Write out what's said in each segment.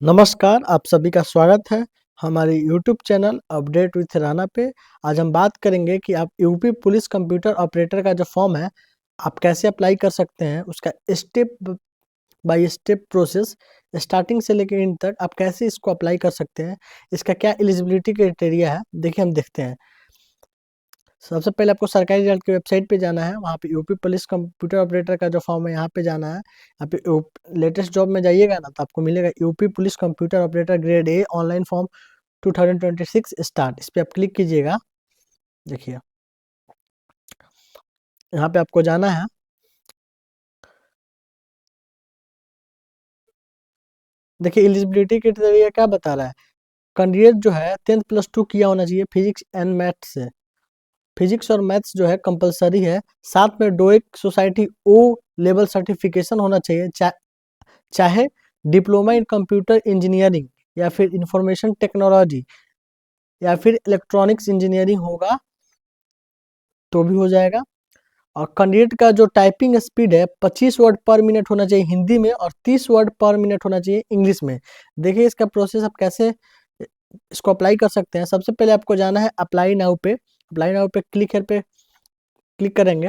नमस्कार, आप सभी का स्वागत है हमारे YouTube channel update with Rana पे। आज हम बात करेंगे कि आप यूपी पुलिस कंप्यूटर ऑपरेटर का जो फॉर्म है, आप कैसे अप्लाई कर सकते हैं। उसका step by step process starting से लेकर एंड तक आप कैसे इसको अप्लाई कर सकते हैं, इसका क्या एलिजिबिलिटी क्राइटेरिया है, देखिए हम देखते हैं। सबसे पहले आपको सरकारी रिजल्ट की वेबसाइट पे जाना है, वहाँ पे यूपी पुलिस कंप्यूटर ऑपरेटर का जो फॉर्म है यहाँ पे जाना है। यहाँ पे लेटेस्ट जॉब में जाइएगा ना, तो आपको मिलेगा UP police computer operator grade A online form 2026 start. इस पे आप क्लिक कीजिएगा। देखिए यहाँ पे आपको जाना है। देखिए एलिजिबिलिटी क्राइटेरिया क्या बता रहा है। कैंडिडेट जो है 10+2 किया होना चाहिए फिजिक्स एंड मैथ्स से। फिजिक्स और मैथ्स जो है कंपलसरी है। साथ में डोइक सोसाइटी ओ लेवल सर्टिफिकेशन होना चाहिए, चाहे डिप्लोमा इन कंप्यूटर इंजीनियरिंग या फिर इंफॉर्मेशन टेक्नोलॉजी या फिर इलेक्ट्रॉनिक्स इंजीनियरिंग होगा तो भी हो जाएगा। और कैंडिडेट का जो टाइपिंग स्पीड है 25 वर्ड पर मिनट होना चाहिए हिंदी में और 30 वर्ड पर मिनट होना चाहिए इंग्लिश में। देखिए इसका प्रोसेस आप कैसे इसको अप्लाई कर सकते हैं। सबसे पहले आपको जाना है अप्लाई नाउ पे। अप्लाई नाउ पे क्लिक करेंगे।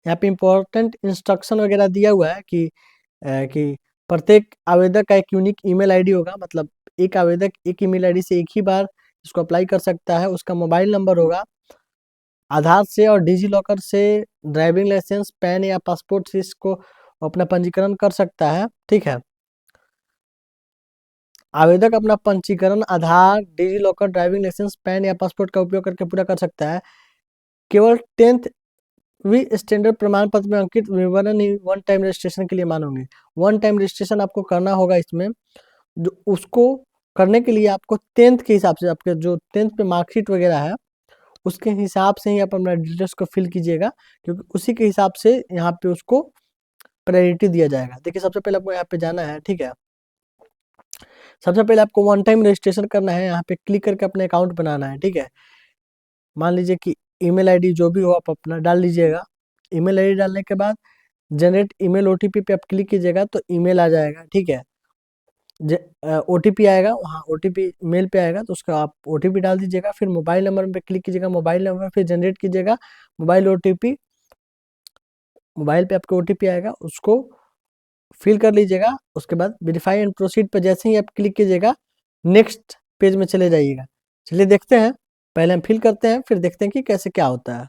यहाँ पे इम्पोर्टेंट इंस्ट्रक्शन वगैरह दिया हुआ है कि प्रत्येक आवेदक का एक यूनिक ईमेल आईडी होगा। मतलब एक आवेदक एक ईमेल आईडी से एक ही बार इसको अप्लाई कर सकता है। उसका मोबाइल नंबर होगा। आधार से और डिजी लॉकर से ड्राइविंग लाइसेंस, पैन या पासपोर्ट से इसको अपना पंजीकरण कर सकता है। ठीक है, आवेदक अपना पंजीकरण आधार, digi locker, driving licence, pan या पासपोर्ट का उपयोग करके पूरा कर सकता है। केवल 10th वी स्टैंडर्ड प्रमाण पत्र में अंकित विवरण ही वन टाइम रजिस्ट्रेशन के लिए मानोगे। वन टाइम रजिस्ट्रेशन आपको करना होगा इसमें। जो उसको करने के लिए आपको 10th के हिसाब से, आपके जो 10th पे मार्कशीट वगैरह है उसके हिसाब से ही आप अपना डिटेल्स को फिल कीजिएगा, क्योंकि उसी के हिसाब से यहाँ पे उसको प्रायोरिटी दिया जाएगा। देखिए सबसे पहले आपको यहाँ पे जाना है। ठीक है, सबसे पहले आपको वन टाइम रजिस्ट्रेशन करना है। यहाँ पे क्लिक करके अपना अकाउंट बनाना है। ठीक है, मान लीजिए कि ईमेल आईडी जो भी हो आप अपना डाल लीजिएगा। ईमेल आईडी डालने के बाद जनरेट ईमेल ओटीपी पे आप क्लिक कीजिएगा तो ईमेल आ जाएगा। ठीक है, ओटीपी आएगा, वहाँ ओटीपी मेल पे आएगा तो उसका आप ओटीपी डाल दीजिएगा। फिर मोबाइल नंबर पे क्लिक कीजिएगा, मोबाइल नंबर फिर जनरेट कीजिएगा मोबाइल ओटीपी। मोबाइल पे आपको ओटीपी आएगा, उसको फिल कर लीजिएगा। उसके बाद वेरीफाई एंड प्रोसीड पे जैसे ही आप क्लिक कीजिएगा नेक्स्ट पेज में चले जाइएगा। चलिए देखते हैं, पहले हम फिल करते हैं फिर देखते हैं कि कैसे क्या होता है।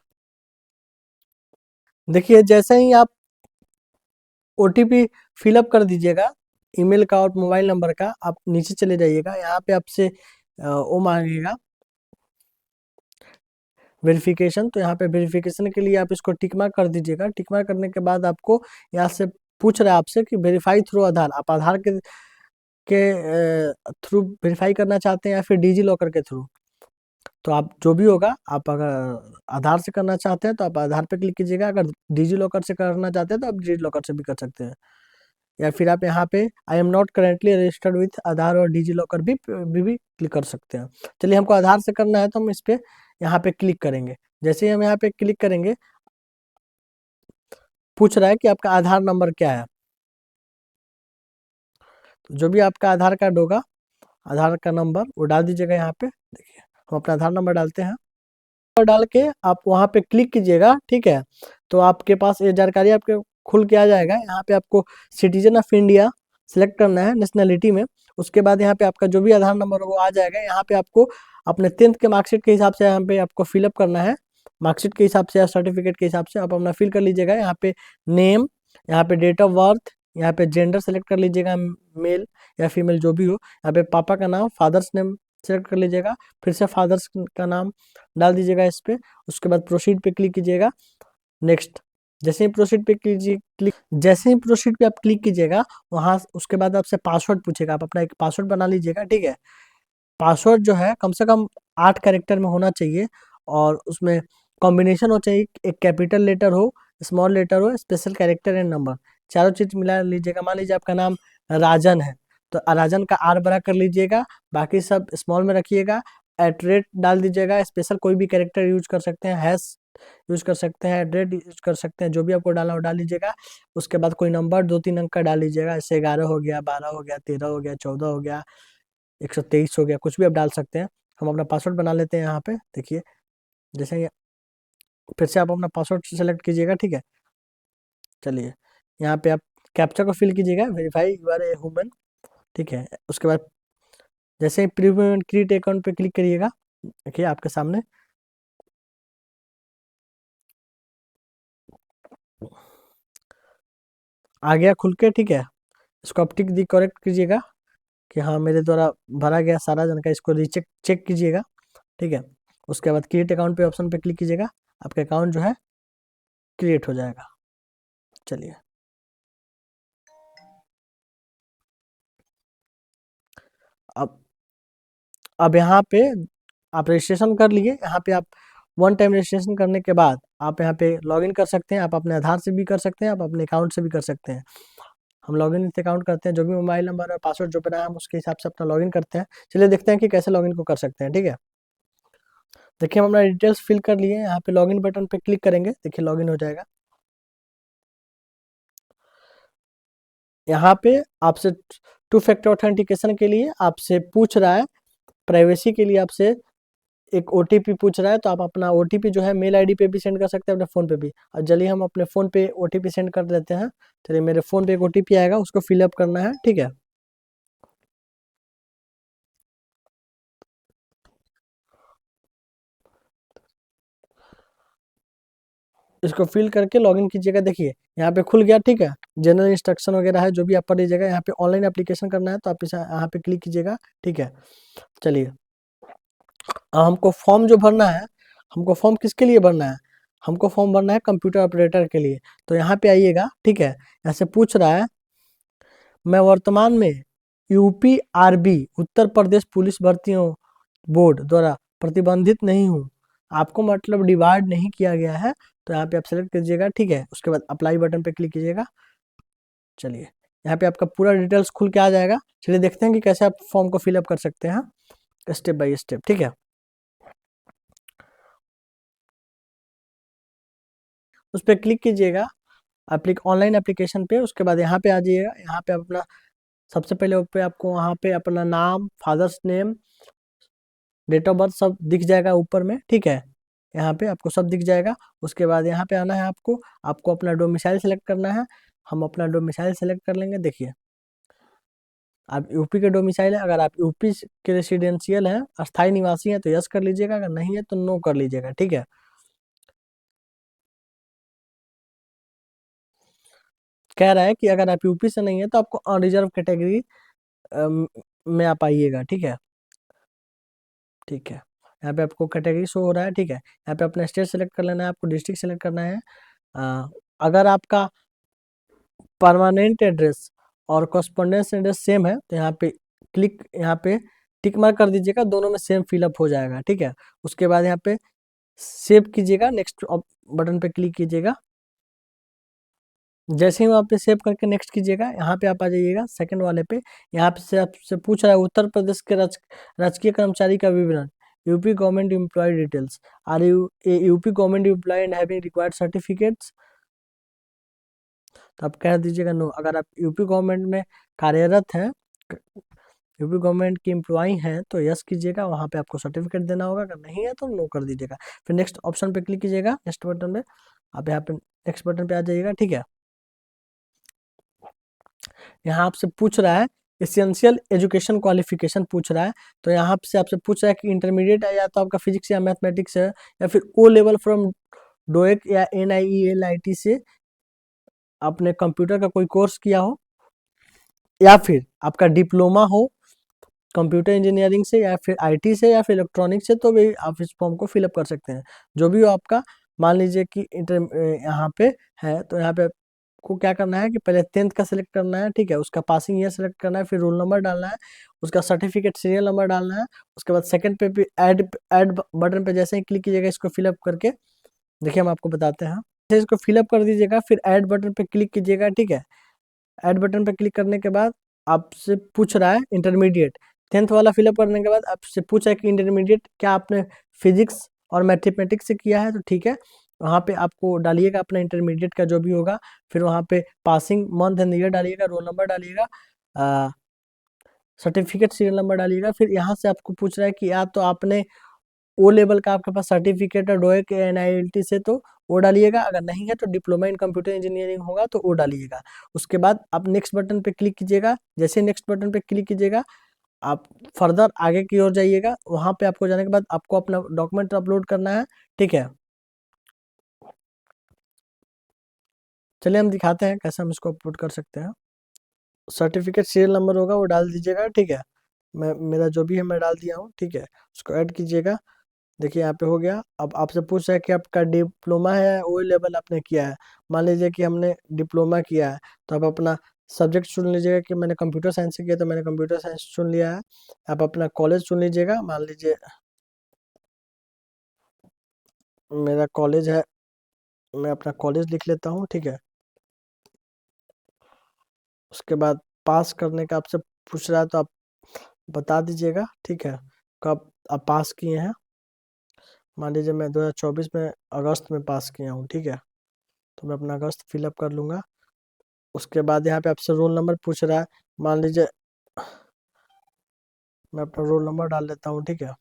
देखिए जैसे ही आप ओटीपी फिलअप कर दीजिएगा ईमेल का और मोबाइल नंबर का, आप नीचे चले जाइएगा। यहाँ पे आपसे वो मांगेगा वेरिफिकेशन, तो यहाँ पे वेरिफिकेशन के लिए आप इसको टिक मार्क कर दीजिएगा। टिक मार्क करने के बाद आपको यहाँ से पूछ रहा है आपसे कि वेरीफाई थ्रू आधार, आप आधार के थ्रू वेरीफाई करना चाहते हैं या फिर डिजी लॉकर के थ्रू। तो आप जो भी होगा, आप अगर आधार से करना चाहते हैं तो आप आधार पे क्लिक कीजिएगा, अगर डिजी लॉकर से करना चाहते हैं तो आप डिजी लॉकर से भी कर सकते हैं। या फिर आप यहाँ पे I am not currently registered with Aadhaar और डिजी लॉकर भी क्लिक कर सकते हैं। चलिए हमको आधार से करना है तो हम इस पे यहाँ पे क्लिक करेंगे। जैसे ही हम यहाँ पे क्लिक करेंगे पूछ रहा है कि आपका आधार नंबर क्या है। तो जो भी आपका आधार कार्ड होगा, आधार का नंबर वो डाल दीजिएगा। यहाँ पे देखिए हम अपना आधार नंबर डालते हैं और डाल के आप वहाँ पे क्लिक कीजिएगा। ठीक है, तो आपके पास ये जानकारी आपके खुल के आ जाएगा। यहाँ पे आपको सिटीजन ऑफ इंडिया सिलेक्ट करना है नेशनलिटी में। उसके बाद यहाँ पे आपका जो भी आधार नंबर वो आ जाएगा। यहाँ पे आपको अपने 10th के मार्कशीट के हिसाब से यहाँ पे आपको फिलअप करना है। मार्कशीट के हिसाब से या सर्टिफिकेट के हिसाब से आप अपना फिल कर लीजिएगा। यहाँ पे नेम, यहाँ पे डेट ऑफ बर्थ, यहाँ पे जेंडर सेलेक्ट कर लीजिएगा, मेल या फीमेल जो भी हो। यहाँ पे पापा का नाम, फादर्स नेम सेलेक्ट कर लीजिएगा। फिर से फादर्स का नाम डाल दीजिएगा इस पे। उसके बाद प्रोसीड पे क्लिक कीजिएगा, नेक्स्ट। जैसे ही प्रोसीड पे जैसे ही प्रोसीड पे आप क्लिक कीजिएगा वहां उसके बाद आपसे पासवर्ड पूछेगा, आप अपना एक पासवर्ड बना लीजिएगा। ठीक है, पासवर्ड जो है कम से कम 8 कैरेक्टर में होना चाहिए और उसमें कॉम्बिनेशन हो चाहिए, एक कैपिटल लेटर हो, स्मॉल लेटर हो, स्पेशल कैरेक्टर एंड नंबर, चारों चीज मिला लीजिएगा। मान लीजिए आपका नाम राजन है तो राजन का आर बड़ा कर लीजिएगा, बाकी सब स्मॉल में रखिएगा। एट रेट डाल दीजिएगा, स्पेशल कोई भी कैरेक्टर यूज कर सकते हैं, हैश यूज कर सकते हैं, एड्रेस यूज कर सकते हैं, जो भी आपको डालना हो डाल लीजिएगा। उसके बाद कोई नंबर 2-3 अंक का डाल लीजिएगा, जैसे 11 हो गया, 12 हो गया, 13 हो गया, 14 हो गया, 123 हो गया, कुछ भी आप डाल सकते हैं। हम अपना पासवर्ड बना लेते हैं यहाँ पे, देखिए जैसे फिर से आप अपना पासवर्ड सेलेक्ट कीजिएगा, ठीक है। चलिए यहाँ पे आप कैप्चा को फिल कीजिएगा, verify you are a human, ठीक है। उसके बाद जैसे ही प्रीव्यू एंड क्रिएट अकाउंट पे क्लिक करिएगा, देखिए आपके सामने आ गया खुल के, ठीक है। इसको आप टिक दी करेक्ट कीजिएगा कि हाँ मेरे द्वारा भरा गया सारा जानकारी, इसको रीचेक चेक कीजिएगा, ठीक है। उसके बाद क्रिएट अकाउंट पे ऑप्शन पे क्लिक कीजिएगा, आपका अकाउंट जो है क्रिएट हो जाएगा। चलिए अब यहाँ पे आप रजिस्ट्रेशन कर लिए। यहाँ पे आप वन टाइम रजिस्ट्रेशन करने के बाद आप यहाँ पे लॉगिन कर सकते हैं। आप अपने आधार से भी कर सकते हैं, आप अपने अकाउंट से भी कर सकते हैं। हम लॉगिन विथ अकाउंट करते हैं, जो भी मोबाइल नंबर और पासवर्ड जो बनाया हम उसके हिसाब से अपना लॉगिन करते हैं। चलिए देखते हैं कि कैसे लॉगिन को कर सकते हैं, ठीक है। देखिए हम अपना डिटेल्स फिल कर लिए, यहाँ पे लॉगिन बटन पे क्लिक करेंगे, देखिए लॉगिन हो जाएगा। यहाँ पे आपसे 2 फैक्टर ऑथेंटिकेशन के लिए आपसे पूछ रहा है, प्राइवेसी के लिए आपसे एक ओटीपी पूछ रहा है, तो आप अपना ओटीपी जो है मेल आईडी पे भी सेंड कर सकते हैं, अपने फ़ोन पे भी। और चलिए हम अपने फ़ोन पे ओटीपी सेंड कर देते हैं। चलिए मेरे फ़ोन पे एक ओटीपी आएगा, उसको फिलअप करना है, ठीक है। इसको फिल करके लॉगिन कीजिएगा, देखिए यहाँ पे खुल गया, ठीक है। जनरल इंस्ट्रक्शन वगैरह है, जो भी आप पढ़ लीजिएगा। यहाँ पे ऑनलाइन एप्लीकेशन करना है, तो आप इस यहाँ पे क्लिक कीजिएगा, ठीक है। चलिए हमको फॉर्म जो भरना है, हमको फॉर्म किसके लिए भरना है? हमको फॉर्म भरना है कंप्यूटर ऑपरेटर के लिए। तो यहाँ पे आइएगा, ठीक है। यहाँ से पूछ रहा है, मैं वर्तमान में यूपीआरबी उत्तर प्रदेश पुलिस भर्तियों बोर्ड द्वारा प्रतिबंधित नहीं हूँ, आपको मतलब डिवाइड नहीं किया गया है, तो यहाँ पे आप सेलेक्ट कीजिएगा, ठीक है। उसके बाद अप्लाई बटन पे क्लिक कीजिएगा। चलिए यहाँ पे आपका पूरा डिटेल्स खुल के आ जाएगा। चलिए देखते हैं कि कैसे आप फॉर्म को फिलअप कर सकते हैं स्टेप बाय स्टेप, ठीक है। उस पर क्लिक कीजिएगा ऑनलाइन एप्लीकेशन पे। उसके बाद यहाँ पे आ जाइएगा। यहाँ पे आप अपना सबसे पहले पे आपको वहाँ पे अपना नाम, father's name, date of birth सब दिख जाएगा ऊपर में, ठीक है। यहाँ पे आपको सब दिख जाएगा। उसके बाद यहाँ पे आना है आपको, आपको अपना डोमिसाइल सेलेक्ट करना है। हम अपना डोमिसाइल सेलेक्ट कर लेंगे। देखिए आप यूपी के डोमिसाइल है, अगर आप यूपी के रेसिडेंशियल हैं, अस्थायी निवासी हैं, तो यस कर लीजिएगा, अगर नहीं है तो नो कर लीजिएगा, ठीक है। कह रहा है कि अगर आप यूपी से नहीं है तो आपको अनरिजर्व कैटेगरी में आप आइएगा, ठीक है। ठीक है, यहाँ पे आपको कैटेगरी शो हो रहा है, ठीक है। यहाँ पे अपना स्टेट सेलेक्ट कर लेना है, आपको डिस्ट्रिक्ट सेलेक्ट करना है। अगर आपका परमानेंट एड्रेस और कॉरस्पॉन्डेंस एड्रेस सेम है, तो यहाँ पे टिक मार्क कर दीजिएगा, दोनों में सेम फिलअप हो जाएगा, ठीक है। उसके बाद यहाँ पे सेव कीजिएगा, नेक्स्ट बटन पे क्लिक कीजिएगा। जैसे ही वहाँ पे सेव करके नेक्स्ट कीजिएगा, यहाँ पे आप आ जाइएगा सेकंड वाले पे। यहाँ पे से आपसे पूछ रहा है उत्तर प्रदेश के राजकीय कर्मचारी का विवरण, UP government employ details, are you a UP government employ and having required certificates, तो आप कह दीजिएगा नो। अगर आप यूपी गवर्नमेंट में कार्यरत हैं, यूपी गवर्नमेंट की एम्प्लॉय हैं, तो यस कीजिएगा, वहाँ पे आपको सर्टिफिकेट देना होगा। अगर नहीं है तो नो कर दीजिएगा। फिर नेक्स्ट ऑप्शन पे क्लिक कीजिएगा, नेक्स्ट बटन पे। आप यहाँ पे नेक्स्ट बटन पे आ जाइएगा, ठीक है। यहाँ आपसे पूछ रहा है एसेंशियल एजुकेशन क्वालिफिकेशन पूछ रहा है। तो यहाँ से आपसे पूछ रहा है कि इंटरमीडिएट है, या तो आपका फिजिक्स या मैथमेटिक्स है, या फिर ओ लेवल फ्रॉम डोएक या NIELIT से आपने कंप्यूटर का कोई कोर्स किया हो, या फिर आपका डिप्लोमा हो कंप्यूटर इंजीनियरिंग से, या फिर IT से, या फिर इलेक्ट्रॉनिक से, तो भी आप इस फॉर्म को फिलअप कर सकते हैं। जो भी हो आपका, मान लीजिए कि यहाँ पे है, तो यहाँ पे को क्या करना है कि पहले 10th का सिलेक्ट करना है, ठीक है। उसका पासिंग ईयर सेलेक्ट करना है, फिर रोल नंबर डालना है, उसका सर्टिफिकेट सीरियल नंबर डालना है। उसके बाद सेकंड पे भी ऐड बटन पे जैसे ही क्लिक कीजिएगा, इसको फिलअप करके देखिए हम आपको बताते हैं। इसको फिलअप कर दीजिएगा, फिर ऐड बटन पे क्लिक कीजिएगा, ठीक है। ऐड बटन पे क्लिक करने के बाद आपसे पूछ रहा है इंटरमीडिएट 10th वाला फिलअप करने के बाद आपसे पूछा है कि इंटरमीडिएट क्या आपने फिजिक्स और मैथमेटिक्स से किया है, तो ठीक है। वहाँ पे आपको डालिएगा अपना इंटरमीडिएट का जो भी होगा, फिर वहाँ पे पासिंग मंथ एंड ईयर डालिएगा, रोल नंबर डालिएगा, सर्टिफिकेट सीरियल नंबर डालिएगा। फिर यहाँ से आपको पूछ रहा है कि या तो आपने ओ लेवल का आपके पास सर्टिफिकेट है डोएक एनआईएलटी से, तो वो डालिएगा, अगर नहीं है तो डिप्लोमा इन कंप्यूटर इंजीनियरिंग होगा तो वो डालिएगा। उसके बाद आप नेक्स्ट बटन पे क्लिक कीजिएगा। जैसे नेक्स्ट बटन पे क्लिक कीजिएगा, आप फर्दर आगे की ओर जाइएगा। वहाँ पे आपको जाने के बाद आपको अपना डॉक्यूमेंट अपलोड करना है, ठीक है। चलिए हम दिखाते हैं कैसे हम इसको अपलोड कर सकते हैं। सर्टिफिकेट सीरियल नंबर होगा वो डाल दीजिएगा, ठीक है। मैं मेरा जो भी है मैं डाल दिया हूँ, ठीक है। उसको ऐड कीजिएगा। देखिए यहाँ पे हो गया। अब आपसे पूछ रहा है कि आपका डिप्लोमा है वो लेवल आपने किया है। मान लीजिए कि हमने डिप्लोमा किया है, तो आप अपना सब्जेक्ट चुन लीजिएगा कि मैंने कंप्यूटर साइंस से किया, तो मैंने कंप्यूटर साइंस चुन लिया है। आप अपना कॉलेज चुन लीजिएगा। मान लीजिए मेरा कॉलेज है, मैं अपना कॉलेज लिख लेता हूँ, ठीक है। उसके बाद पास करने का आपसे पूछ रहा है, तो आप बता दीजिएगा, ठीक है, कब आप पास किए हैं। मान लीजिए मैं 2024 में अगस्त में पास किया हूँ, ठीक है। तो मैं अपना अगस्त फिलअप कर लूँगा। उसके बाद यहाँ पे आपसे रोल नंबर पूछ रहा है। मान लीजिए मैं अपना रोल नंबर डाल लेता हूँ, ठीक है।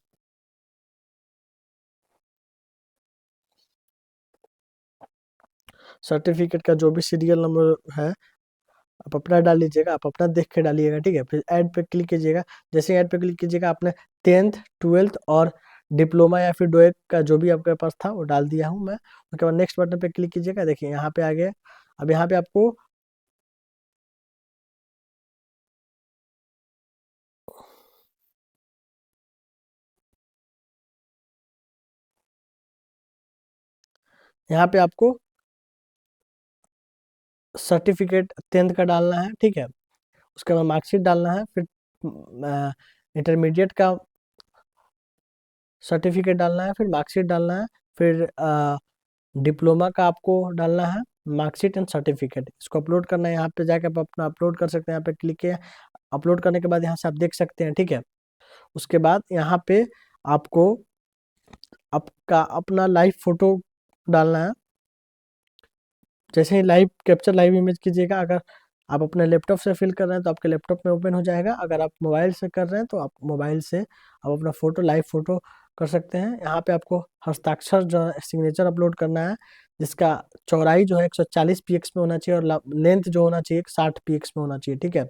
सर्टिफिकेट का जो भी सीरियल नंबर है आप अपना डाल लीजिएगा, आप अपना देख के डालिएगा, ठीक है। फिर ऐड पे क्लिक कीजिएगा। जैसे ऐड पे क्लिक कीजिएगा, आपने 10th 12th और डिप्लोमा या फिर डोएक का जो भी आपके पास था वो डाल दिया हूँ मैं। उसके बाद नेक्स्ट बटन पे क्लिक कीजिएगा। देखिए यहाँ पे आ गया। अब यहाँ पे आपको यहाँ पे आपको सर्टिफिकेट 10th का डालना है, ठीक है। उसके बाद मार्कशीट डालना है, फिर इंटरमीडिएट का सर्टिफिकेट डालना है, फिर मार्कशीट डालना है, फिर डिप्लोमा का आपको डालना है मार्कशीट एंड सर्टिफिकेट। इसको अपलोड करना है। यहाँ पे जाकर आप अपना अपलोड कर सकते हैं। यहाँ पे क्लिक किया, अपलोड करने के बाद यहाँ से आप देख सकते हैं, ठीक है। उसके बाद यहाँ पे आपको आपका अपना लाइव फोटो डालना है। जैसे ही लाइव कैप्चर लाइव इमेज कीजिएगा, अगर आप अपने लैपटॉप से फिल कर रहे हैं तो आपके लैपटॉप में ओपन हो जाएगा। अगर आप मोबाइल से कर रहे हैं तो आप मोबाइल से आप अपना फोटो लाइव फोटो कर सकते हैं। यहाँ पे आपको हस्ताक्षर जो सिग्नेचर अपलोड करना है, जिसका चौड़ाई जो है 140 px में होना चाहिए और लेंथ जो होना चाहिए 60 px में होना चाहिए, ठीक है।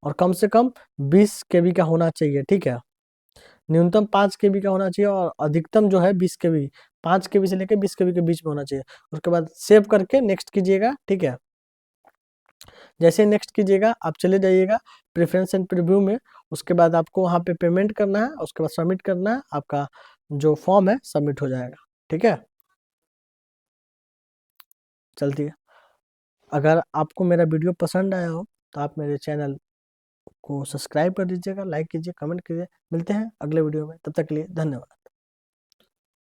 और कम से कम 20 केबी का होना चाहिए, ठीक है। न्यूनतम 5 केबी का होना चाहिए और अधिकतम जो है 20 केबी, 5 केबी से लेकर 20 केबी के बीच में होना चाहिए। उसके बाद सेव करके नेक्स्ट कीजिएगा, ठीक है। जैसे नेक्स्ट कीजिएगा, आप चले जाइएगा प्रेफरेंस एंड प्रीव्यू में। उसके बाद आपको वहाँ पे पेमेंट करना है, उसके बाद सबमिट करना है। आपका जो फॉर्म है सबमिट हो जाएगा, ठीक है। चलती है। अगर आपको मेरा वीडियो पसंद आया हो तो आप मेरे चैनल को सब्सक्राइब कर दीजिएगा, लाइक कीजिए, कमेंट कीजिए। मिलते हैं अगले वीडियो में, तब तक के लिए धन्यवाद।